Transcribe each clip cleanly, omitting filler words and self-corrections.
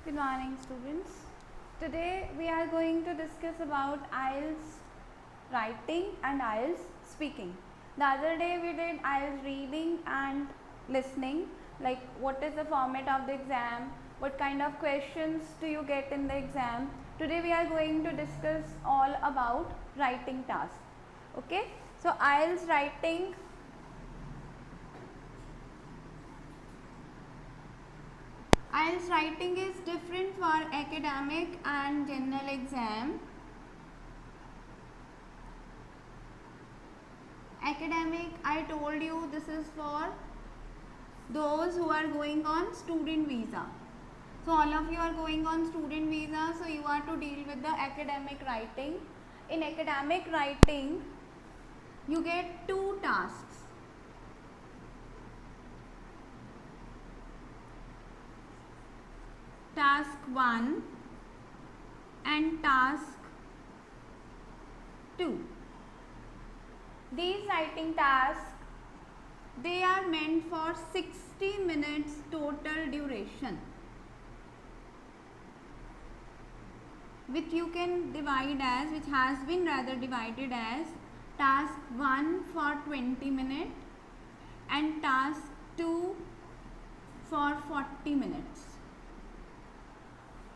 Good morning, students. Today we are going to discuss about IELTS writing and IELTS speaking. The other day we did IELTS reading and listening, like what is the format of the exam, what kind of questions do you get in the exam. Today we are going to discuss all about writing task. Okay, so IELTS writing. IELTS writing is different for academic and general exam. Academic, I told you, this is for those who are going on student visa. So all of you are going on student visa, so you are to deal with the academic writing. In academic writing, you get two tasks. Task 1 and task 2. These writing tasks, they are meant for 60 minutes total duration, which you can divide as, which has been rather divided as task 1 for 20 minutes and task 2 for 40 minutes.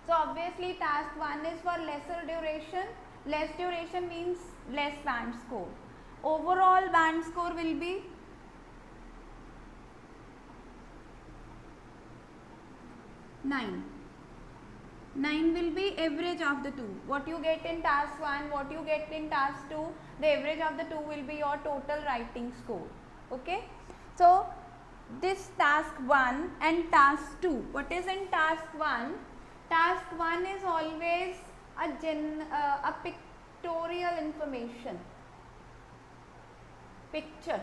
So obviously task 1 is for lesser duration. Less duration means less band score. Overall band score will be 9. 9 will be average of the two. What you get in task 1, what you get in task 2, the average of the two will be your total writing score. Okay. So this task 1 and task 2. What is in task 1? Task 1 is always a pictorial information. Picture.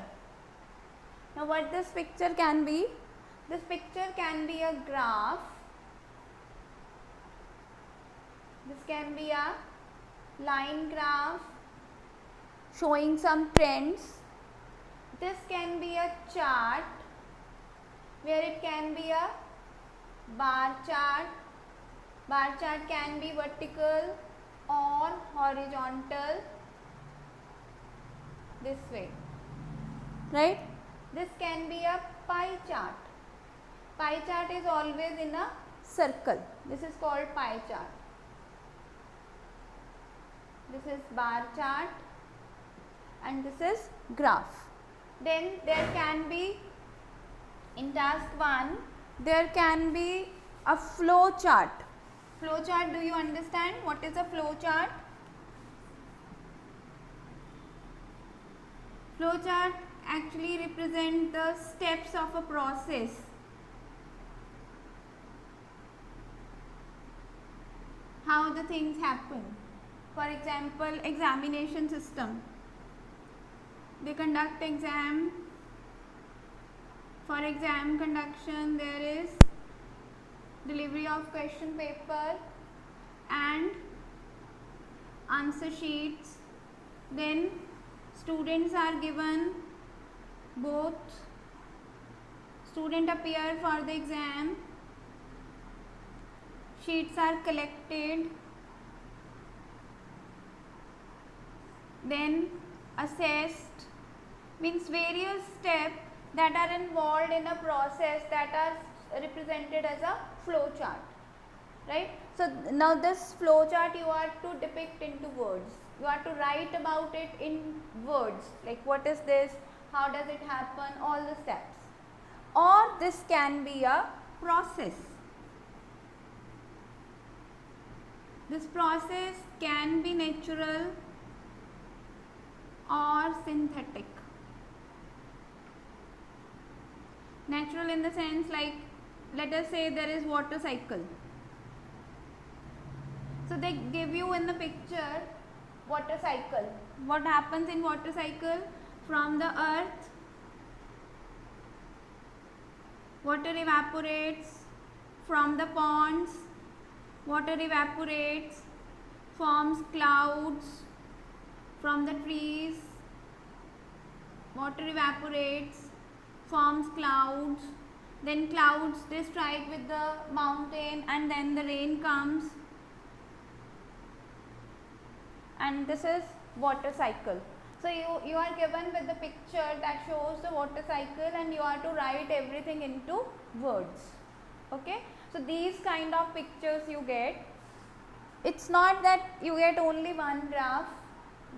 Now what this picture can be? This picture can be a graph. This can be a line graph showing some trends. This can be a chart where it can be a bar chart. Bar chart can be vertical or horizontal, this way, right? This can be a pie chart. Pie chart is always in a circle. This is called pie chart. This is bar chart and this is graph. Then there can be, in task 1, there can be a flow chart. Flow chart, do you understand what is a flow chart? Flow chart actually represent the steps of a process. How the things happen. For example, examination system. They conduct exam. For exam conduction, there is delivery of question paper and answer sheets. Then students are given, both student appear for the exam, sheets are collected, then assessed, means various steps that are involved in a process that are represented as a flow chart, right? So now this flow chart you are to depict into words. You are to write about it in words, like what is this, how does it happen, all the steps. Or this can be a process. This process can be natural or synthetic. Natural in the sense, like let us say there is water cycle. So they give you in the picture water cycle. What happens in water cycle? From the earth, water evaporates. From the ponds, water evaporates, forms clouds. From the trees, water evaporates, forms clouds. then clouds, they strike with the mountain, and then the rain comes, and this is water cycle. So you are given with the picture that shows the water cycle, and you are to write everything into words. Okay, so these kind of pictures you get. It's not that you get only one graph.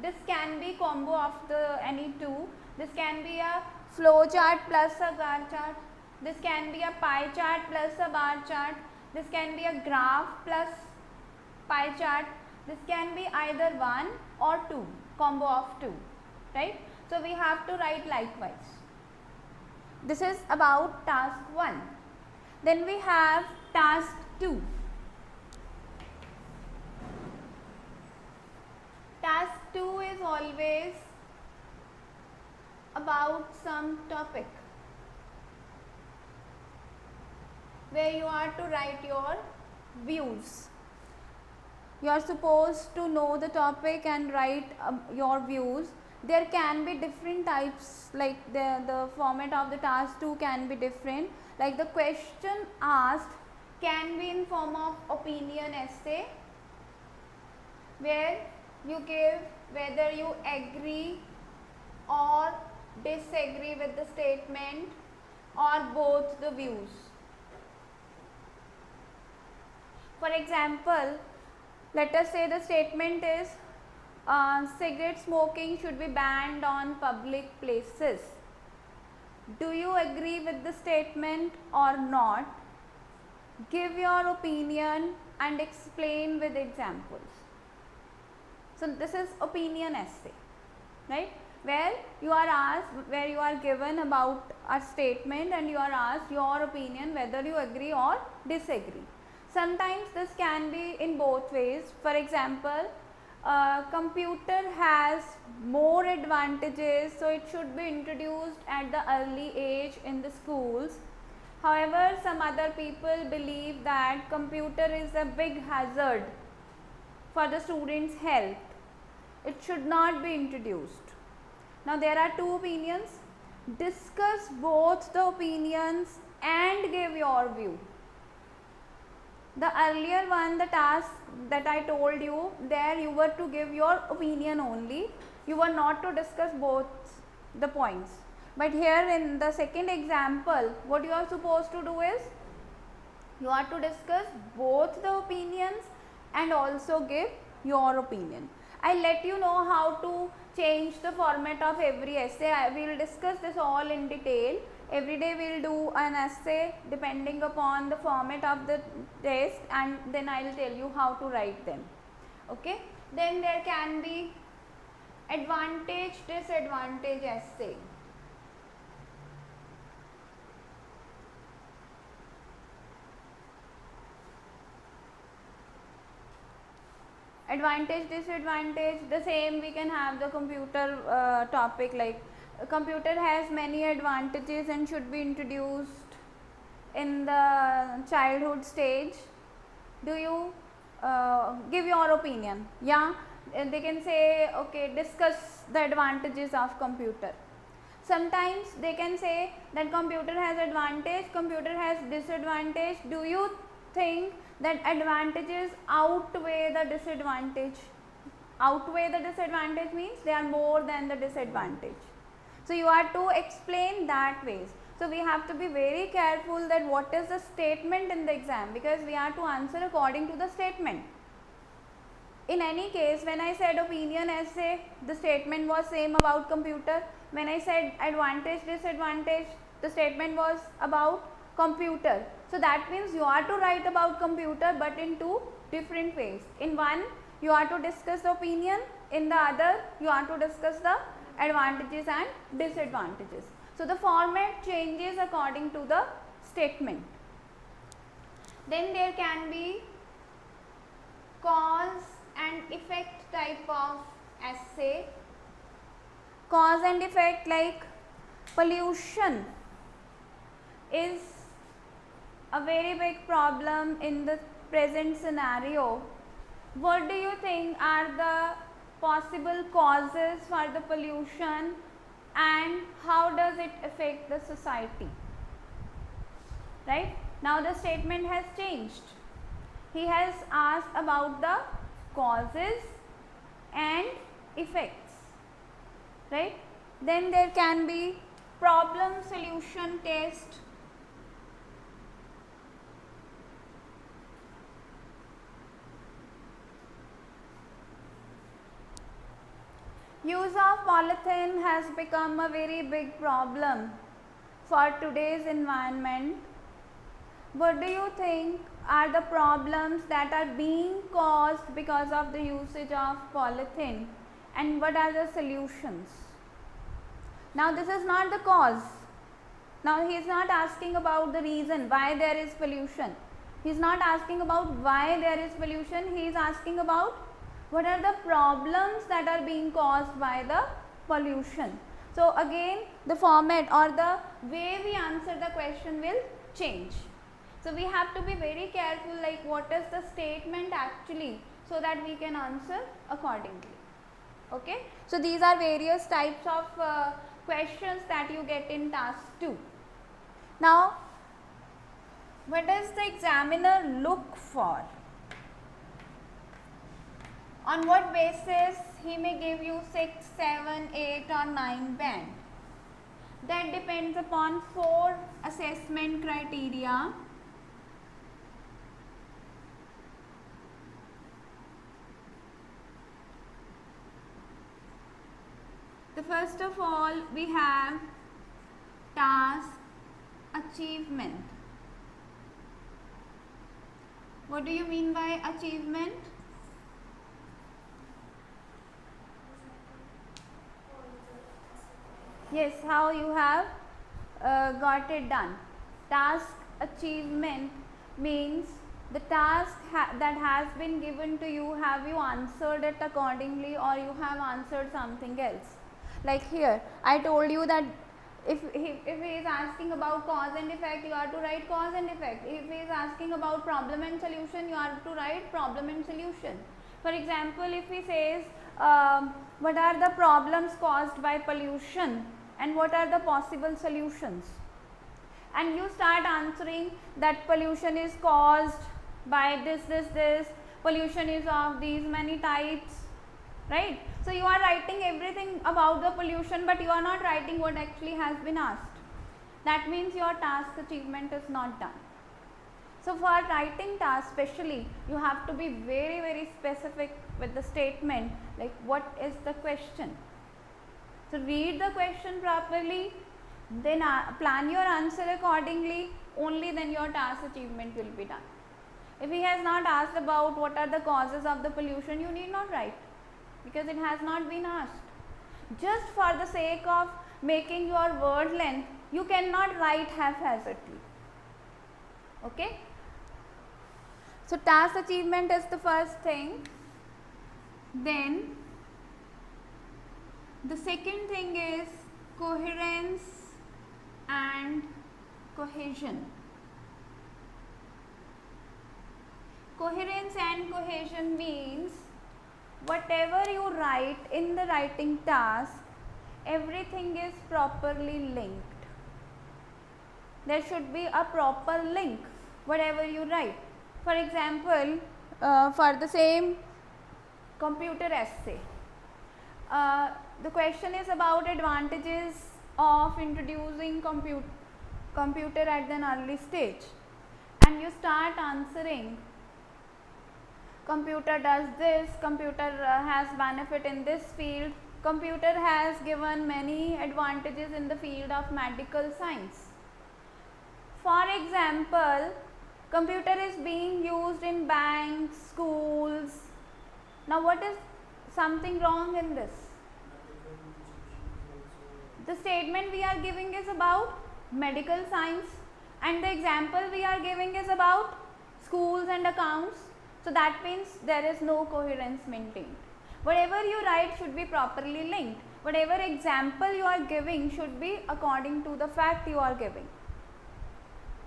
This can be combo of the any two. This can be a flow chart plus a bar chart. This can be a pie chart plus a bar chart. This can be a graph plus pie chart. This can be either one or two, combo of two, right? So we have to write likewise. This is about task 1. Then we have task 2. Task 2 is always about some topic where you are to write your views. You are supposed to know the topic and write your views. There can be different types, like the format of the task 2 can be different. Like the question asked can be in form of opinion essay, where you give whether you agree or disagree with the statement or both the views. For example, let us say the statement is cigarette smoking should be banned on public places. Do you agree with the statement or not? Give your opinion and explain with examples. So this is opinion essay, right? Where you are asked, where you are given about a statement and you are asked your opinion whether you agree or disagree. Sometimes this can be in both ways. For example, computer has more advantages, so it should be introduced at the early age in the schools. However, some other people believe that computer is a big hazard for the students' health. It should not be introduced. Now there are two opinions. Discuss both the opinions and give your view. The earlier one, the task that I told you, there you were to give your opinion only. You were not to discuss both the points. But here in the second example, what you are supposed to do is, you are to discuss both the opinions and also give your opinion. I let you know how to change the format of every essay. We will discuss this all in detail. Every day we will do an essay depending upon the format of the test, and then I will tell you how to write them. Okay. Then there can be advantage, disadvantage essay. Advantage, disadvantage, the same we can have the computer topic, like computer has many advantages and should be introduced in the childhood stage. Do you give your opinion? Yeah, they can say, okay, discuss the advantages of computer. Sometimes they can say that computer has advantage, computer has disadvantage. Do you think that advantages outweigh the disadvantage? Outweigh the disadvantage means they are more than the disadvantage. So you are to explain that ways. So we have to be very careful that what is the statement in the exam, because we are to answer according to the statement. In any case, when I said opinion essay, the statement was same about computer. When I said advantage, disadvantage, the statement was about computer. So that means you are to write about computer, but in two different ways. In one, you are to discuss the opinion. In the other, you are to discuss the advantages and disadvantages. So the format changes according to the statement. Then there can be cause and effect type of essay. Cause and effect, like pollution is a very big problem in the present scenario. What do you think are the possible causes for the pollution and how does it affect the society? right? Now the statement has changed. He has asked about the causes and effects, right? Then there can be problem solution test. Use of polythene has become a very big problem for today's environment. What do you think are the problems that are being caused because of the usage of polythene, and what are the solutions? Now this is not the cause. Now he is not asking about the reason why there is pollution. He is not asking about why there is pollution. He is asking about what are the problems that are being caused by the pollution. So again the format or the way we answer the question will change. So we have to be very careful, like what is the statement actually, so that we can answer accordingly. Okay. So these are various types of questions that you get in task 2. Now what does the examiner look for? On what basis he may give you 6, 7, 8 or 9 band? That depends upon 4 assessment criteria. The first of all we have task achievement. What do you mean by achievement? Yes, how you have got it done. Task achievement means the task that has been given to you, have you answered it accordingly or you have answered something else? Like here I told you that if he is asking about cause and effect, you are to write cause and effect. If he is asking about problem and solution, you are to write problem and solution. For example, if he says what are the problems caused by pollution and what are the possible solutions, and you start answering that pollution is caused by this, pollution is of these many types, right? So you are writing everything about the pollution, but you are not writing what actually has been asked. That means your task achievement is not done. So for writing task especially, you have to be very, very specific with the statement, like what is the question. So read the question properly, then plan your answer accordingly, only then your task achievement will be done. If he has not asked about what are the causes of the pollution, you need not write, because it has not been asked. Just for the sake of making your word length, you cannot write haphazardly. Okay. So task achievement is the first thing. Then the second thing is coherence and cohesion. Coherence and cohesion means whatever you write in the writing task, everything is properly linked. There should be a proper link whatever you write. For example, for the same computer essay, the question is about advantages of introducing computer at an early stage, and you start answering computer does this, computer has benefit in this field, computer has given many advantages in the field of medical science. For example, computer is being used in banks, schools. Now what is something wrong in this? The statement we are giving is about medical science, and the example we are giving is about schools and accounts. So that means there is no coherence maintained. Whatever you write should be properly linked. Whatever example you are giving should be according to the fact you are giving.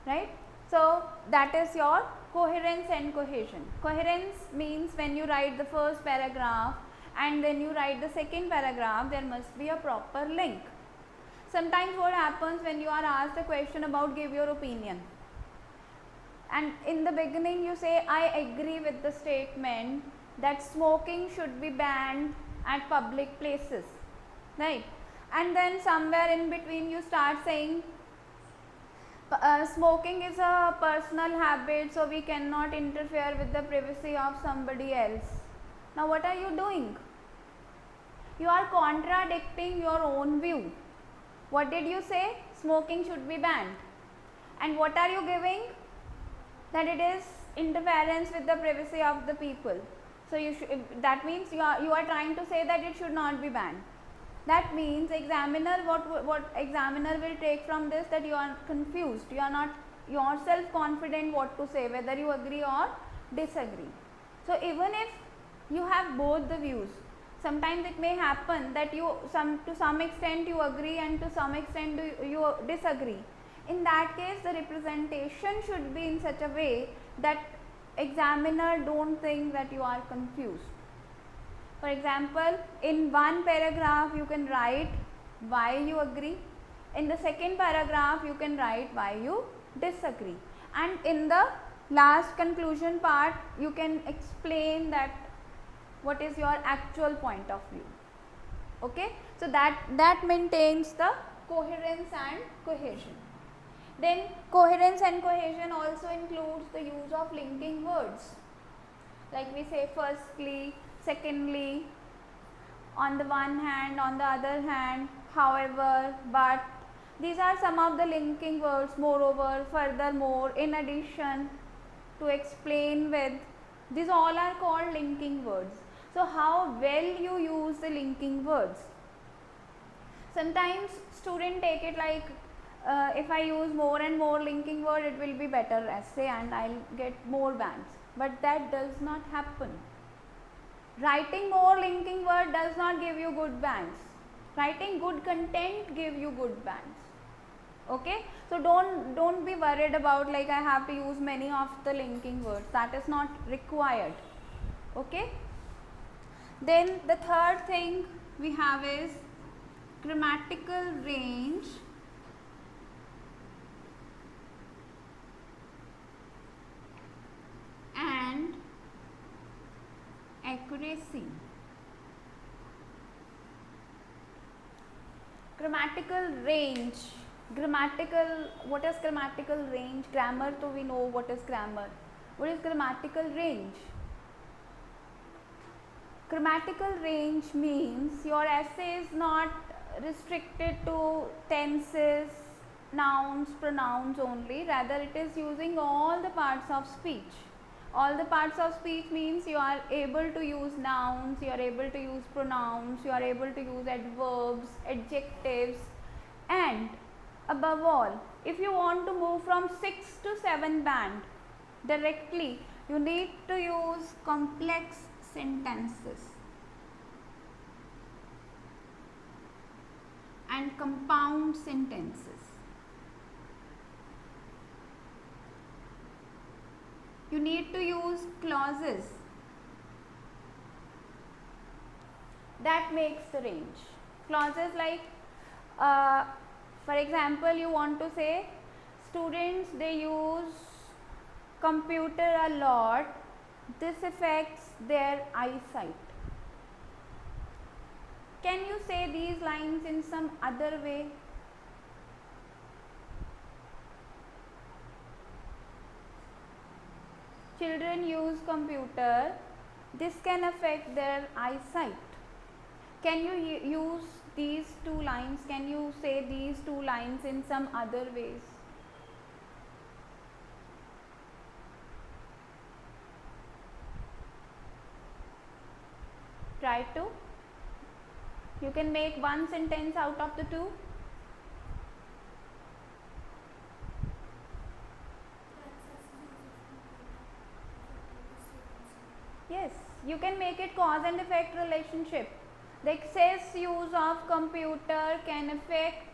Right? So that is your coherence and cohesion. Coherence means when you write the first paragraph and then you write the second paragraph, there must be a proper link. Sometimes what happens when you are asked a question about give your opinion, and in the beginning you say I agree with the statement that smoking should be banned at public places, right? And then somewhere in between you start saying smoking is a personal habit, so we cannot interfere with the privacy of somebody else. Now what are you doing? You are contradicting your own view. What did you say? Smoking should be banned. And what are you giving? That it is interference with the privacy of the people. So that means you are trying to say that it should not be banned. That means examiner, what examiner will take from this, that you are confused, you are not yourself confident what to say, whether you agree or disagree. So even if you have both the views, sometimes it may happen that to some extent you agree and to some extent you disagree. In that case, the representation should be in such a way that examiner don't think that you are confused. For example, in one paragraph you can write why you agree, in the second paragraph you can write why you disagree, and in the last conclusion part you can explain that what is your actual point of view. Okay, so that maintains the coherence and cohesion. Then coherence and cohesion also includes the use of linking words, like we say firstly, secondly, on the one hand, on the other hand, however, but. These are some of the linking words. Moreover, furthermore, in addition, to explain with. These all are called linking words. So how well you use the linking words. Sometimes students take it like if I use more and more linking word, it will be better essay and I will get more bands. But that does not happen. Writing more linking word does not give you good bands. Writing good content give you good bands. Okay, so don't be worried about like I have to use many of the linking words. That is not required. Okay. Then the third thing we have is grammatical range and accuracy. Grammatical range. What is grammatical range? Grammar, so we know what is grammar. What is grammatical range? Grammatical range means your essay is not restricted to tenses, nouns, pronouns only, rather it is using all the parts of speech. All the parts of speech means you are able to use nouns, you are able to use pronouns, you are able to use adverbs, adjectives, and above all, if you want to move from 6 to 7 band directly, you need to use complex sentences and compound sentences. You need to use clauses. That makes the range. Clauses like, for example, you want to say students, they use computer a lot. This affects their eyesight. Can you say these lines in some other way? Children use computer. This can affect their eyesight. Can you use these two lines? Can you say these two lines in some other ways? Try to. You can make one sentence out of the two. Yes, you can make it cause and effect relationship. The excess use of computer can affect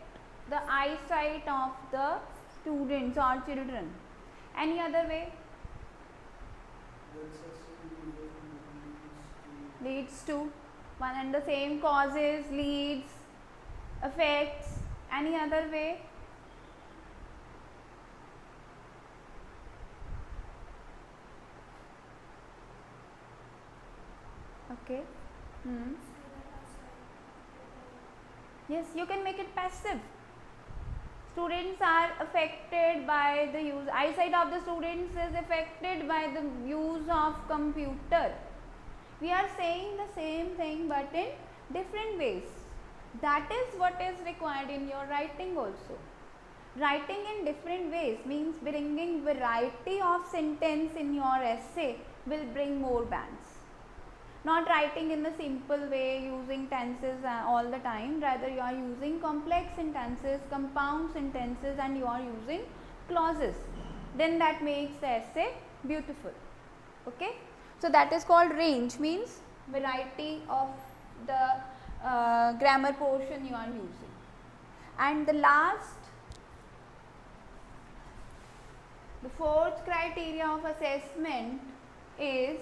the eyesight of the students or children. Any other way? Leads to. One and the same causes, leads, affects. Any other way? Okay. Hmm. Yes, you can make it passive. Students are affected by the use, eyesight of the students is affected by the use of computer. We are saying the same thing but in different ways. That is what is required in your writing also. Writing in different ways means bringing variety of sentence in your essay will bring more bands. Not writing in a simple way using tenses all the time, rather you are using complex sentences, compound sentences, and you are using clauses. Then that makes the essay beautiful. Okay, so that is called range, means variety of the grammar portion you are using. And the fourth criteria of assessment is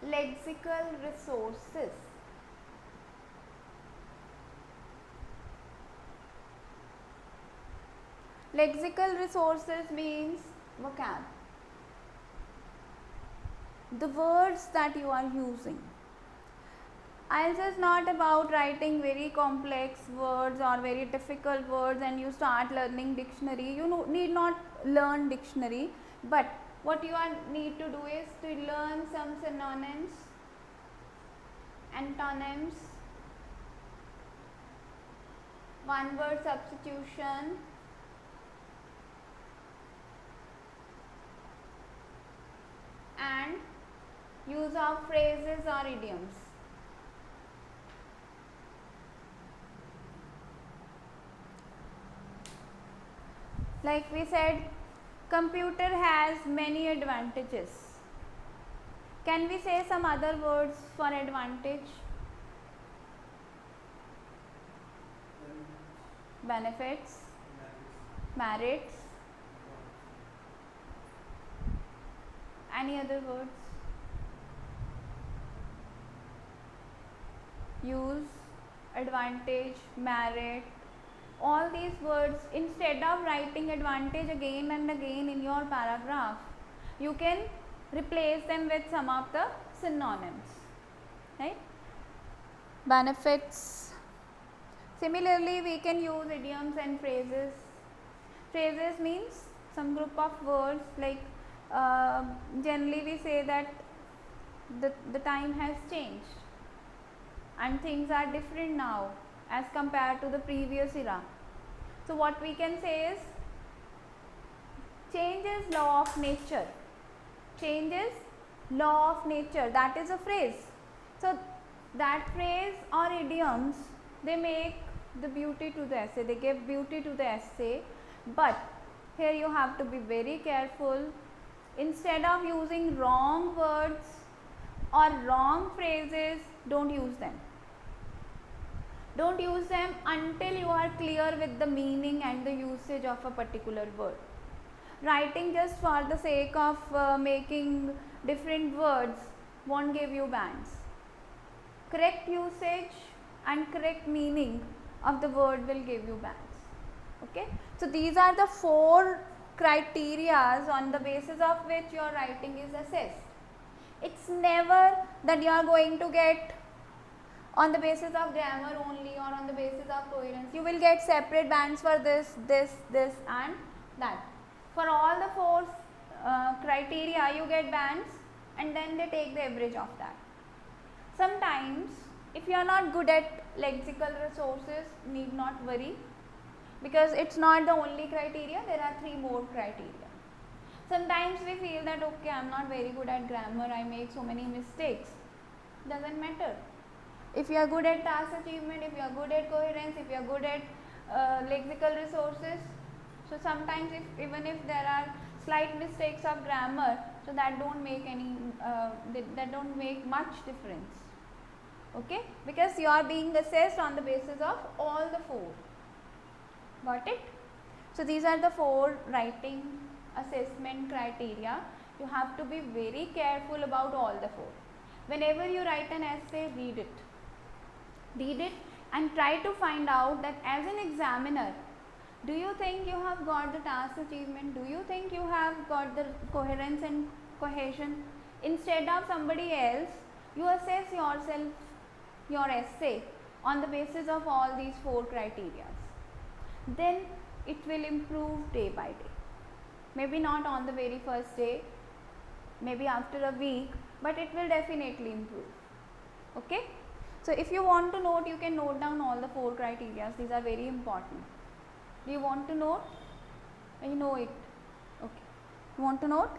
lexical resources. Lexical resources means vocab, the words that you are using. IELTS is not about writing very complex words or very difficult words and you start learning dictionary. You need not learn dictionary, but what you need to do is to learn some synonyms, antonyms, one word substitution, and use of phrases or idioms. Like we said, computer has many advantages. Can we say some other words for advantage? Benefits, merits, any other words? Use, advantage, merit. All these words, instead of writing advantage again and again in your paragraph, you can replace them with some of the synonyms, right? Benefits. Similarly, we can use idioms and phrases. Phrases means some group of words, like generally we say that the time has changed and things are different now as compared to the previous era. So what we can say is, change is law of nature. Change is law of nature. That is a phrase. So that phrase or idioms, they make the beauty to the essay. They give beauty to the essay. But here you have to be very careful. Instead of using wrong words or wrong phrases, don't use them. Don't use them until you are clear with the meaning and the usage of a particular word. Writing just for the sake of making different words won't give you bands. Correct usage and correct meaning of the word will give you bands. Okay, so these are the 4 criteria on the basis of which your writing is assessed. It's never that you are going to get on the basis of grammar only or on the basis of coherence. You will get separate bands for this and that. For all the 4 criteria you get bands and then they take the average of that. Sometimes if you are not good at lexical resources, need not worry, because it's not the only criteria, there are 3 more criteria. Sometimes we feel that okay, I am not very good at grammar, I make so many mistakes. Doesn't matter. If you are good at task achievement, if you are good at coherence, if you are good at lexical resources, so sometimes even if there are slight mistakes of grammar, so that don't make much difference. Okay, because you are being assessed on the basis of all the 4. Got it? So these are the 4 writing assessment criteria. You have to be very careful about all the 4. Whenever you write an essay, read it and try to find out that as an examiner, do you think you have got the task achievement, do you think you have got the coherence and cohesion? instead of somebody else, you assess yourself, your essay on the basis of all these 4 criteria. Then it will improve day by day. Maybe not on the very first day, maybe after a week, but it will definitely improve. Okay? So if you want to note, you can note down all the 4 criteria. These are very important. Do you want to note? You know it. Okay. You want to note?